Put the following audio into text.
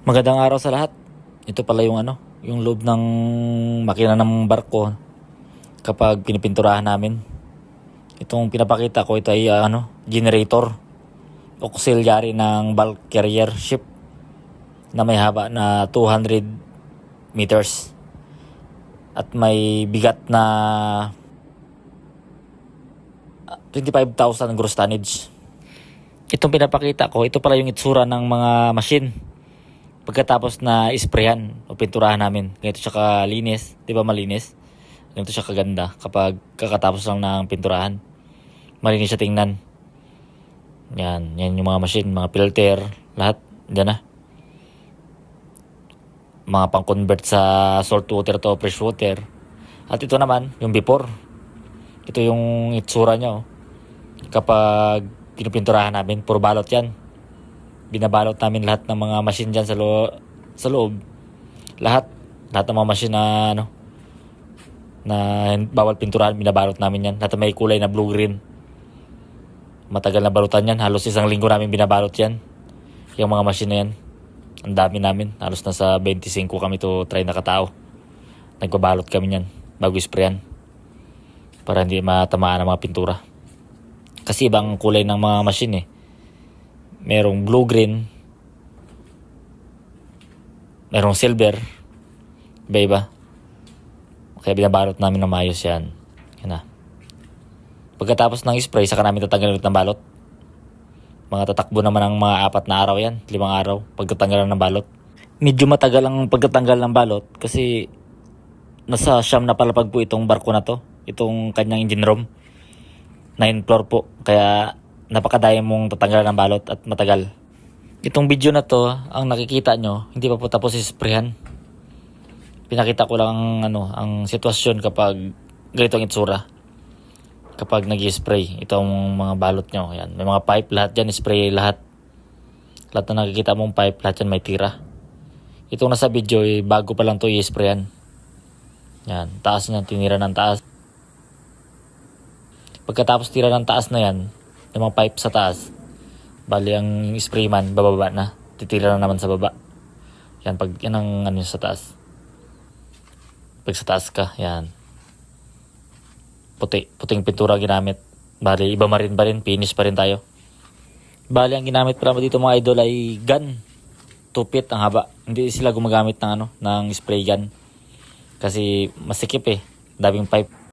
Magandang araw sa lahat. Ito pala yung yung loob ng makina ng barko kapag pinipinturahan namin. Itong pinapakita ko ito ay generator, auxiliary ng bulk carrier ship na may haba na 200 meters at may bigat na 25,000 gross tonnage. Itong pinapakita ko, ito pala yung itsura ng mga machine pagkatapos na isprayan o pinturahan namin. Ganito siya kalinis, di ba malinis? Ganito siya kaganda kapag kakatapos lang ng pinturahan. Malinis siya tingnan. Yan yung mga machine, mga filter, lahat. Diyan na. Mga pang-convert sa salt water to fresh water. At ito naman, yung before. Ito yung itsura niya. Kapag pinupinturahan namin, puro balot yan. Binabalot namin lahat ng mga machine dyan sa loob. Lahat ng mga machine na na bawal pinturahan, binabalot namin yan. Lahat may kulay na blue-green. Matagal na balutan yan. Halos 1 linggo namin binabalot yan. Yung mga machine na yan. Ang dami namin. Halos nasa 25 kami to try na katao. Nagbabalot kami yan bago isprayan. Para hindi matamaan ang mga pintura. Kasi ibang kulay ng mga machine eh. Merong blue-green, merong silver, iba-iba. Kaya binabalot namin ng maayos yan. Yan na. Pagkatapos ng spray, saka namin tatanggalin ulit ng balot. Mga tatakbo naman ng mga 4 na araw yan, 5 araw, pagtatanggalan ng balot. Medyo matagal ang pagtatanggal ng balot kasi nasa siyam na palapag po itong barko na to. Itong kanyang engine room. 9th floor po. Kaya napakadaya mong tatanggalan ng balot at matagal. Itong video na to, ang nakikita nyo, hindi pa po tapos isprayan. Pinakita ko lang ang sitwasyon kapag ganito ang itsura. Kapag nag-spray itong mga balot nyo. Yan. May mga pipe lahat dyan, spray lahat. Lahat na nakikita mong pipe, lahat yan may tira. Itong nasa video, bago pa lang to i-sprayan. Yan, taas niya, tinira ng taas. Pagkatapos tira ng taas na yan, yung mga pipe sa taas, bali ang sprayman bababa na, titira na naman sa baba. Yan, pag yan ang sa taas. Pag sa taas ka, yan, puting pintura ginamit. Bali iba marin pa rin, finish pa rin tayo. Bali ang ginamit pala dito mga idol ay gun, 2 feet ang haba. Hindi sila gumagamit ng ng spray gun kasi masikip daming pipe.